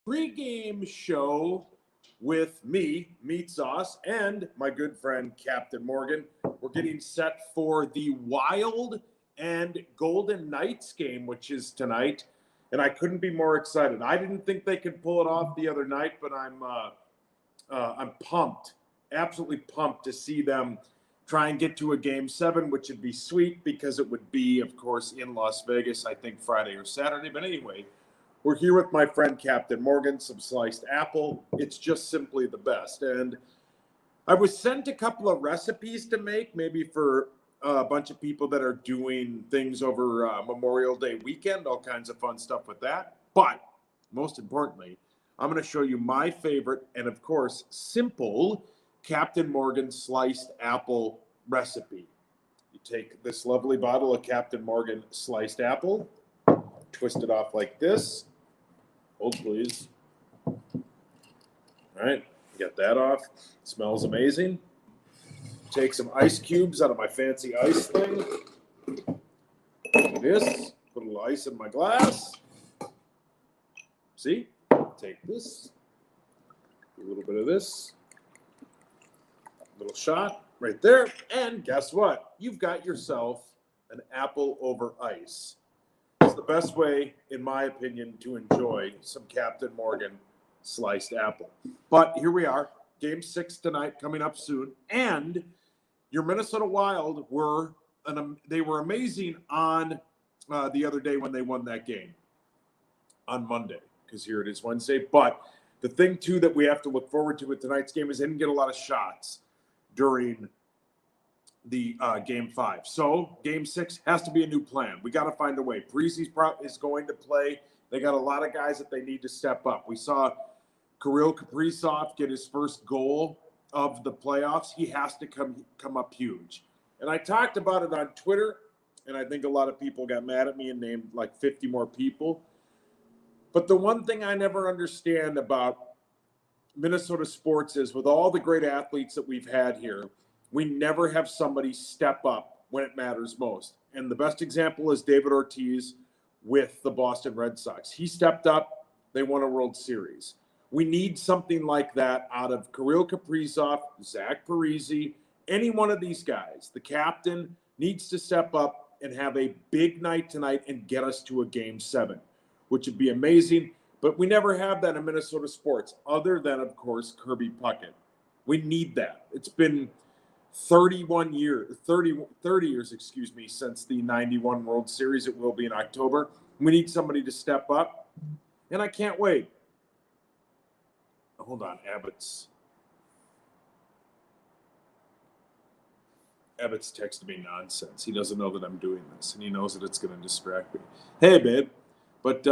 pregame show with me, Meatsauce, and my good friend Captain Morgan. We're getting set for the Wild and Golden Knights game, which is tonight, and I couldn't be more excited. I didn't think they could pull it off the other night, but I'm pumped, absolutely pumped to see them try and get to a Game 7, which would be sweet because it would be, of course, in Las Vegas, I think Friday or Saturday. But anyway, we're here with my friend Captain Morgan, some sliced apple. It's just simply the best. And I was sent a couple of recipes to make, maybe for a bunch of people that are doing things over Memorial Day weekend, all kinds of fun stuff with that. But most importantly, I'm going to show you my favorite and, of course, simple Captain Morgan sliced apple recipe. You take this lovely bottle of Captain Morgan sliced apple, twist it off like this. Hold, please. All right, get that off. Smells amazing. Take some ice cubes out of my fancy ice thing. Like this. Put a little ice in my glass. See? Take this. A little bit of this. Little shot right there. And guess what? You've got yourself an apple over ice. It's the best way, in my opinion, to enjoy some Captain Morgan sliced apple. But here we are. Game 6 tonight coming up soon. And your Minnesota Wild were amazing on the other day when they won that game on Monday, because here it is Wednesday. But the thing, too, that we have to look forward to with tonight's game is they didn't get a lot of shots during the Game 5. So Game 6 has to be a new plan. We got to find a way. Parise is going to play. They got a lot of guys that they need to step up. We saw Kirill Kaprizov get his first goal of the playoffs. He has to come up huge. And I talked about it on Twitter, and I think a lot of people got mad at me and named like 50 more people. But the one thing I never understand about Minnesota sports is, with all the great athletes that we've had here, we never have somebody step up when it matters most. And the best example is David Ortiz with the Boston Red Sox. He stepped up. They won a World Series. We need something like that out of Kirill Kaprizov, Zach Parise, any one of these guys. The captain needs to step up and have a big night tonight and get us to a Game 7, which would be amazing. But we never have that in Minnesota sports, other than, of course, Kirby Puckett. We need that. It's been 30 years, since the 91 World Series. It will be in October. We need somebody to step up, and I can't wait. Hold on, Abbott's texting me nonsense. He doesn't know that I'm doing this, and he knows that it's going to distract me. Hey, babe. But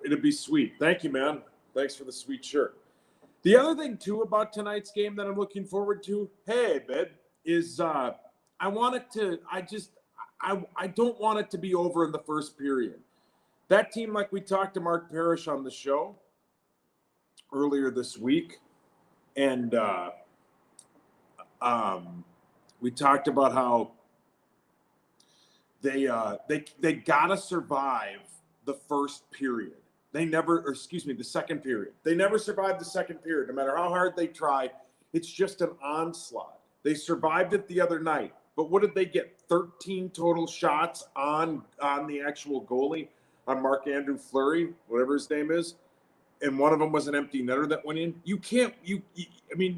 it'd be sweet. Thank you, man. Thanks for the sweet shirt. The other thing, too, about tonight's game that I'm looking forward to, hey, babe, is I don't want it to be over in the first period. That team, like we talked to Mark Parrish on the show earlier this week, and we talked about how they got to survive the first period. The second period. They never survived the second period. No matter how hard they try, it's just an onslaught. They survived it the other night. But what did they get? 13 total shots on the actual goalie, on Marc-Andre Fleury, whatever his name is. And one of them was an empty netter that went in.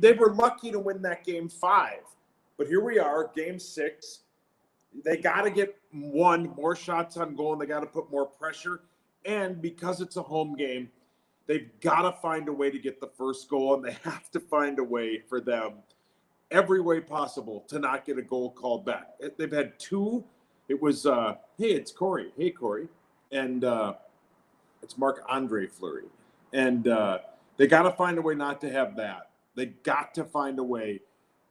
They were lucky to win that Game 5. But here we are, Game 6. They got to get more shots on goal, and they got to put more pressure. And because it's a home game, they've got to find a way to get the first goal, and they have to find a way for them, every way possible, to not get a goal called back. They've had two. It was, hey, it's Corey. Hey, Corey. And it's Marc-Andre Fleury. And they got to find a way not to have that. They got to find a way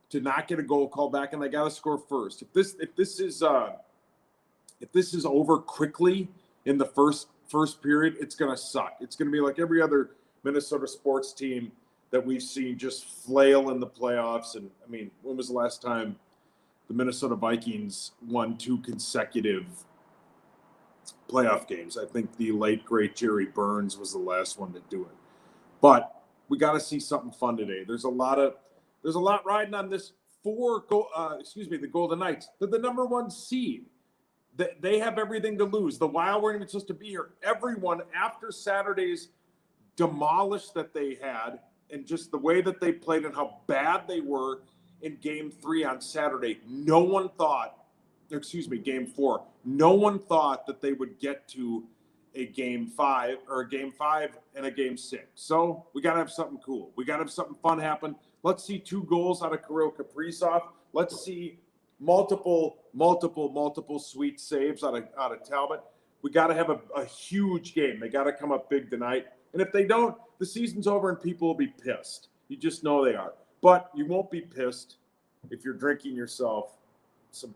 to not get a goal called back, and they got to score first. If this is over quickly in the first period, it's going to suck. It's going to be like every other Minnesota sports team that we've seen just flail in the playoffs. And when was the last time the Minnesota Vikings won 2 consecutive playoff games? I think the late great Jerry Burns was the last one to do it. But we got to see something fun today. There's a lot riding on this the Golden Knights. They're the number 1 seed. They have everything to lose. The Wild weren't even supposed to be here. Everyone, after Saturday's demolish that they had and just the way that they played and how bad they were in Game 3 on Saturday, Game 4, no one thought that they would get to a Game 5 or a Game 5 and a Game 6. So we got to have something cool. We got to have something fun happen. Let's see 2 goals out of Kirill Kaprizov. Let's see multiple sweet saves out of Talbot. We got to have a huge game. They got to come up big tonight. And if they don't, the season's over and people will be pissed. You just know they are. But you won't be pissed if you're drinking yourself some.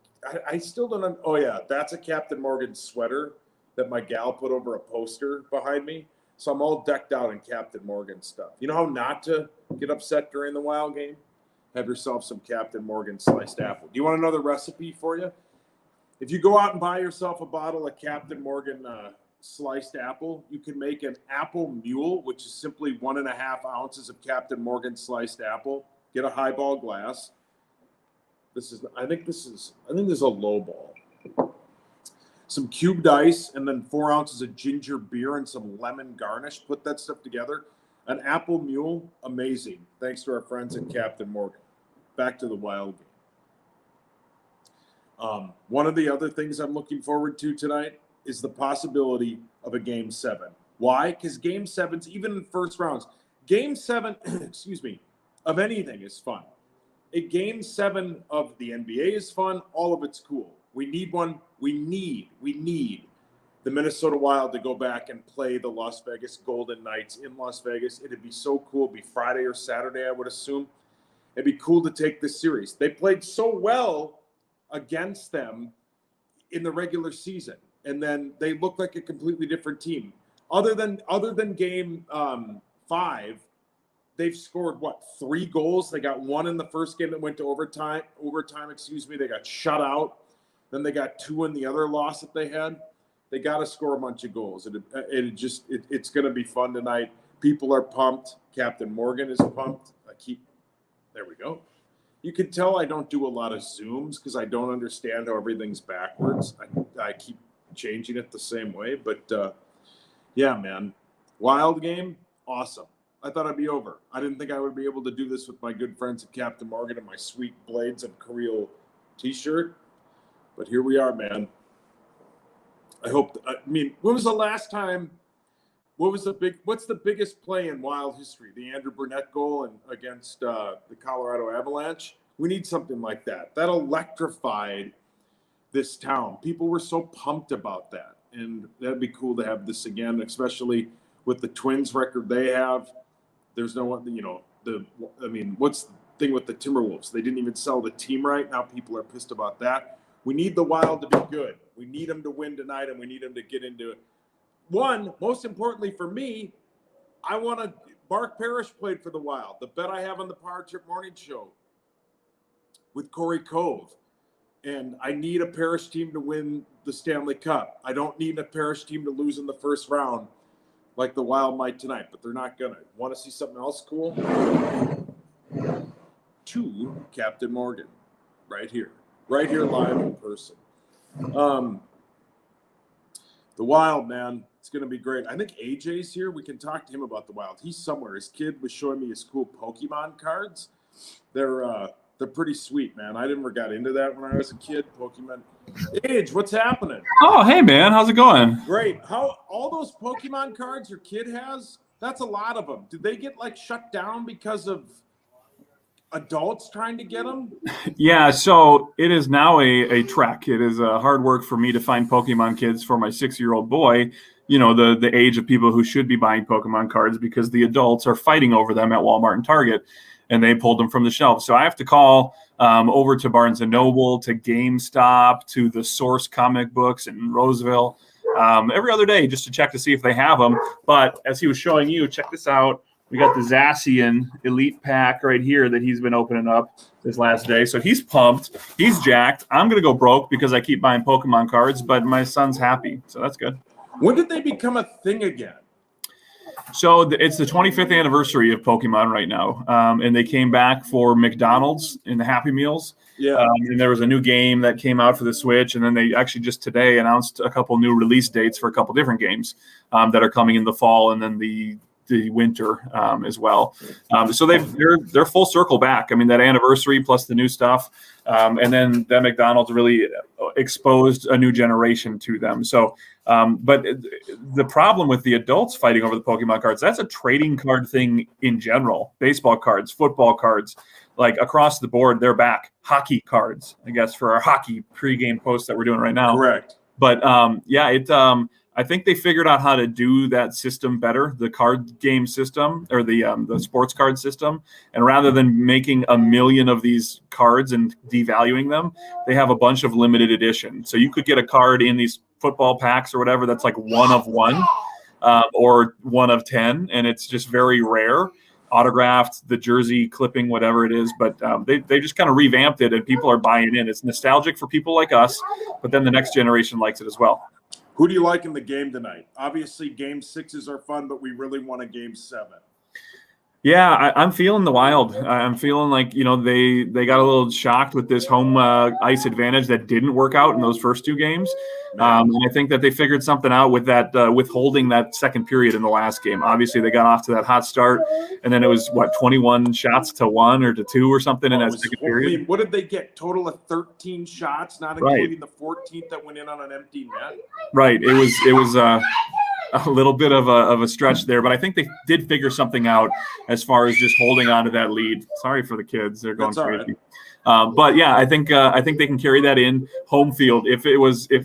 I still don't know. Oh, yeah, that's a Captain Morgan sweater that my gal put over a poster behind me. So I'm all decked out in Captain Morgan stuff. You know how not to get upset during the Wild game? Have yourself some Captain Morgan sliced apple. Do you want another recipe for you? If you go out and buy yourself a bottle of Captain Morgan sliced apple, you can make an apple mule, which is simply 1.5 ounces of Captain Morgan sliced apple. Get a highball glass. I think this is a low ball. Some cubed ice, and then 4 ounces of ginger beer and some lemon garnish. Put that stuff together. An apple mule, amazing. Thanks to our friends at Captain Morgan. Back to the Wild game. One of the other things I'm looking forward to tonight is the possibility of a Game 7. Why? Because Game 7s, even in first rounds, Game 7, of anything is fun. A Game 7 of the NBA is fun. All of it's cool. We need one. We need the Minnesota Wild to go back and play the Las Vegas Golden Knights in Las Vegas. It'd be so cool. It'd be Friday or Saturday, I would assume. It'd be cool to take this series. They played so well against them in the regular season, and then they look like a completely different team. Other than Game 5, they've scored 3 goals. They got 1 in the first game that went to overtime. They got shut out. Then they got 2 in the other loss that they had. They got to score a bunch of goals. It's going to be fun tonight. People are pumped. Captain Morgan is pumped. There we go. You can tell I don't do a lot of Zooms because I don't understand how everything's backwards. I keep changing it the same way. But, yeah, man. Wild game, awesome. I thought I'd be over. I didn't think I would be able to do this with my good friends at Captain Morgan and my sweet Blades and Kirill t-shirt. But here we are, man. When was the last time? What's the biggest play in Wild history? The Andrew Burnett goal against the Colorado Avalanche. We need something like that. That electrified this town. People were so pumped about that, and that'd be cool to have this again, especially with the Twins record they have. There's no one, what's the thing with the Timberwolves? They didn't even sell the team right. Now people are pissed about that. We need the Wild to be good. We need them to win tonight, and we need them to get into it. Most importantly for me, Mark Parrish played for the Wild. The bet I have on the Power Trip Morning Show with Corey Cove. And I need a Parrish team to win the Stanley Cup. I don't need a Parrish team to lose in the first round like the Wild might tonight, but they're not going to. Want to see something else cool? To Captain Morgan right here live in person. The Wild, man, it's going to be great. I think AJ's here. We can talk to him about the Wild. He's somewhere. His kid was showing me his cool Pokemon cards. They're pretty sweet, man. I never got into that when I was a kid. Pokemon. Age, what's happening? Oh, hey, man. How's it going? Great. How all those Pokemon cards your kid has? That's a lot of them. Did they get shut down because of adults trying to get them? Yeah, so it is now a trek. It is hard work for me to find Pokemon kids for my 6-year-old boy, the age of people who should be buying Pokemon cards because the adults are fighting over them at Walmart and Target, and they pulled them from the shelf. So I have to call over to Barnes & Noble, to GameStop, to the Source comic books in Roseville every other day just to check to see if they have them. But as he was showing you, check this out. We got the Zacian Elite Pack right here that he's been opening up this last day. So he's pumped. He's jacked. I'm going to go broke because I keep buying Pokemon cards, but my son's happy. So that's good. When did they become a thing again? So it's the 25th anniversary of Pokemon right now, and they came back for McDonald's in the Happy Meals. Yeah. And there was a new game that came out for the Switch, and then they actually just today announced a couple new release dates for a couple different games that are coming in the fall and then the winter as well. So they're full circle back. I mean, that anniversary plus the new stuff, and then that McDonald's really exposed a new generation to them. So, but the problem with the adults fighting over the Pokemon cards, that's a trading card thing in general. Baseball cards, football cards, like across the board, they're back. Hockey cards, I guess, for our hockey pregame post that we're doing right now. Correct. But I think they figured out how to do that system better, the card game system or the sports card system. And rather than making a million of these cards and devaluing them, they have a bunch of limited edition. So you could get a card in these football packs or whatever that's like one of one or one of 10, and it's just very rare. Autographed, the jersey clipping, whatever it is, but they just kind of revamped it, and people are buying in. It's nostalgic for people like us, but then the next generation likes it as well. Who do you like in the game tonight? Obviously, game 6s are fun, but we really want a game 7. Yeah, I'm feeling the Wild. I'm feeling like, they got a little shocked with this home ice advantage that didn't work out in those first 2 games. And I think that they figured something out with that, withholding that second period in the last game. Obviously, they got off to that hot start, and then it was, 21 shots to 1 or to 2 or something in that second period. I mean, what did they get? Total of 13 shots, not including the 14th that went in on an empty net? Right. It was a little bit of a stretch there, but I think they did figure something out as far as just holding on to that lead. Sorry for the kids; they're going crazy. Right. But yeah, I think they can carry that in home field. If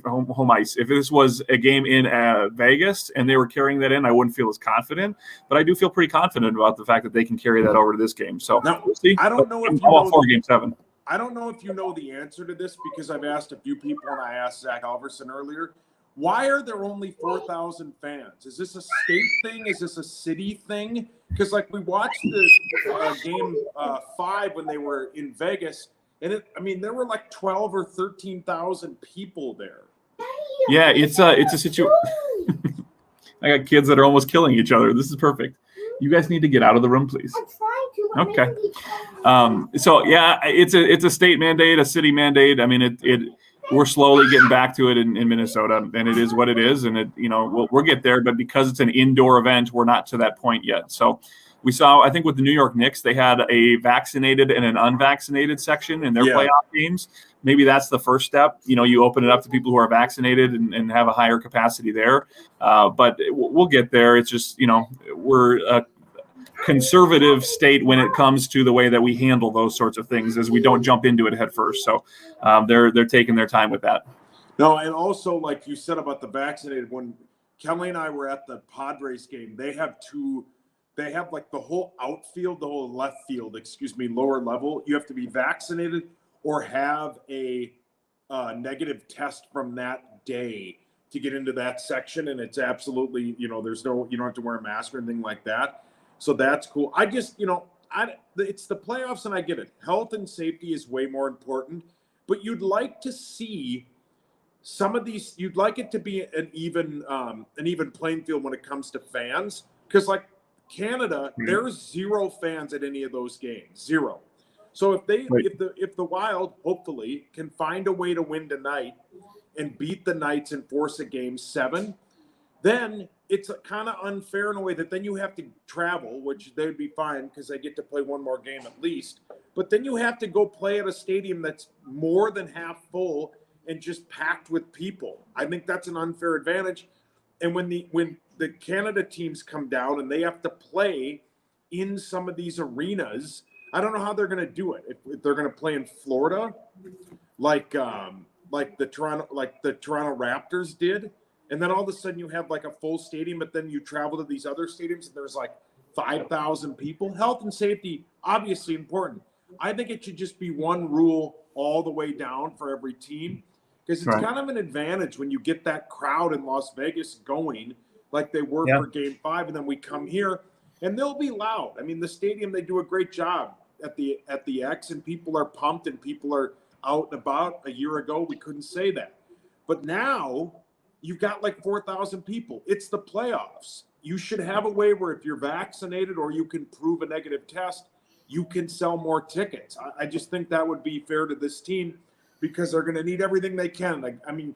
home ice, if this was a game in Vegas and they were carrying that in, I wouldn't feel as confident. But I do feel pretty confident about the fact that they can carry that over to this game. So now, we'll see. I don't know if game 7. I don't know if you know the answer to this because I've asked a few people, and I asked Zach Alverson earlier. Why are there only 4,000 fans? Is this a state thing? Is this a city thing? Because we watched the game 5 when they were in Vegas, and there were 12 or 13,000 people there. Yeah, it's a situation. I got kids that are almost killing each other. This is perfect. You guys need to get out of the room, please. Okay. So yeah, it's a state mandate, a city mandate. I mean, we're slowly getting back to it in Minnesota, and it is what it is. And we'll get there, but because it's an indoor event, we're not to that point yet. So we saw, I think with the New York Knicks, they had a vaccinated and an unvaccinated section in their playoff games. Maybe that's the first step. You open it up to people who are vaccinated and have a higher capacity there. But we'll get there. It's just, we're a conservative state when it comes to the way that we handle those sorts of things, as we don't jump into it head first. So they're taking their time with that. No, and also like you said about the vaccinated, when Kelly and I were at the Padres game, they have the whole outfield, the whole left field, lower level. You have to be vaccinated or have a negative test from that day to get into that section. And it's absolutely, you don't have to wear a mask or anything like that. So that's cool. I just, it's the playoffs, and I get it. Health and safety is way more important, but you'd like to see some of these. You'd like it to be an even playing field when it comes to fans, because Canada, there's 0 fans at any of those games, 0. So if the Wild hopefully can find a way to win tonight and beat the Knights and force a game 7, then it's kind of unfair in a way that then you have to travel, which they'd be fine because they get to play one more game at least. But then you have to go play at a stadium that's more than half full and just packed with people. I think that's an unfair advantage. And when the Canada teams come down and they have to play in some of these arenas, I don't know how they're going to do it. If they're going to play in Florida, like the Toronto Raptors did. And then all of a sudden you have a full stadium, but then you travel to these other stadiums and there's 5,000 people. Health and safety, obviously important. I think it should just be one rule all the way down for every team, because it's kind of an advantage when you get that crowd in Las Vegas going like they were for game 5. And then we come here and they'll be loud. I mean, the stadium, they do a great job at the X, and people are pumped and people are out and about. A year ago, we couldn't say that. But now you've got 4,000 people. It's the playoffs. you should have a way where if you're vaccinated or you can prove a negative test, you can sell more tickets. I just think that would be fair to this team because they're going to need everything they can. Like, I mean,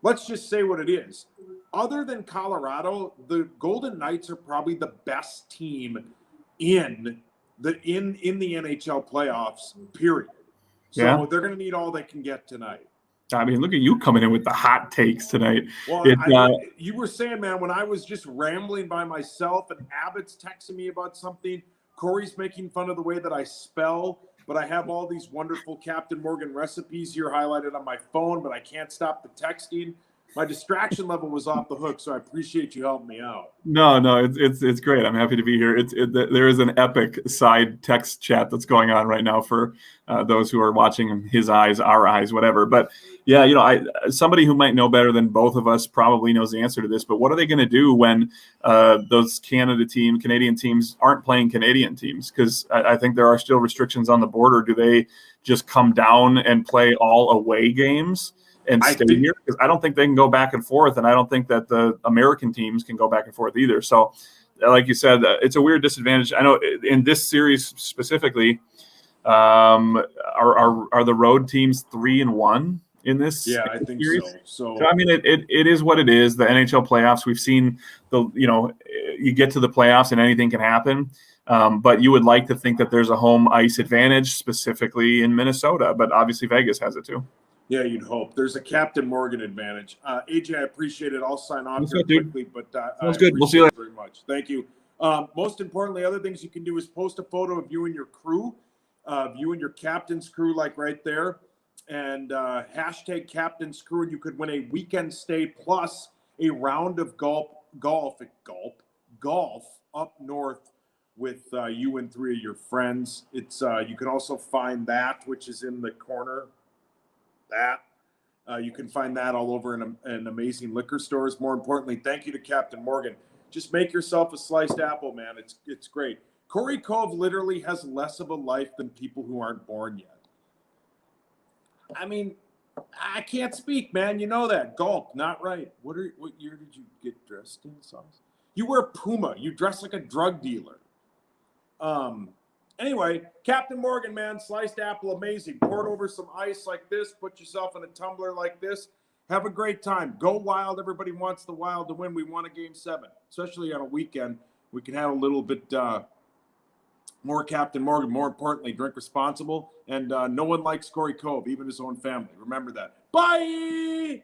let's just say what it is. Other than Colorado, the Golden Knights are probably the best team in the NHL playoffs, period. So Yeah. they're going to need all they can get tonight. I mean, look at you coming in with the hot takes tonight. Well, you were saying, man, when I was just rambling by myself and Abbott's texting me about something, Corey's making fun of the way that I spell, but I have all these wonderful Captain Morgan recipes here highlighted on my phone, but I can't stop the texting. My distraction level was off the hook, so I appreciate you helping me out. No, it's great. I'm happy to be here. There is an epic side text chat that's going on right now for those who are watching his eyes, our eyes, whatever. But yeah, you know, somebody who might know better than both of us probably knows the answer to this. But what are they going to do when those Canadian teams aren't playing Canadian teams? Because I think there are still restrictions on the border. Do they just come down and play all away games and stay here? Because I don't think they can go back and forth, and I don't think that the American teams can go back and forth either. So, like you said, it's a weird disadvantage. I know in this series specifically, are the road teams 3-1 in this? Yeah, I think series? So I mean, it is what it is. The NHL playoffs. We've seen you get to the playoffs and anything can happen. But you would like to think that there's a home ice advantage, specifically in Minnesota. But obviously, Vegas has it too. Yeah, you'd hope. There's a Captain Morgan advantage. AJ, I appreciate it. I'll sign off That's here good, quickly, but Sounds good. We'll see you later. Very much. Thank you. Most importantly, other things you can do is post a photo of you and your crew, you and your captain's crew, like right there, and hashtag captain's crew, and you could win a weekend stay plus a round of golf up north with you and 3 of your friends. It's you can also find that, which is in the corner. You can find that all over in amazing liquor stores. More importantly, thank you to Captain Morgan. Just make yourself a sliced apple, man. It's great. Corey Cove literally has less of a life than people who aren't born yet. I mean, I can't speak, man. You know that. Gulp, not right. What year did you get dressed in, Sauce? You wear Puma. You dress like a drug dealer. Anyway, Captain Morgan, man, sliced apple, amazing. Pour it over some ice like this. Put yourself in a tumbler like this. Have a great time. Go Wild. Everybody wants the Wild to win. We won a Game 7, especially on a weekend. We can have a little bit more Captain Morgan. More importantly, drink responsible. And no one likes Corey Cove, even his own family. Remember that. Bye!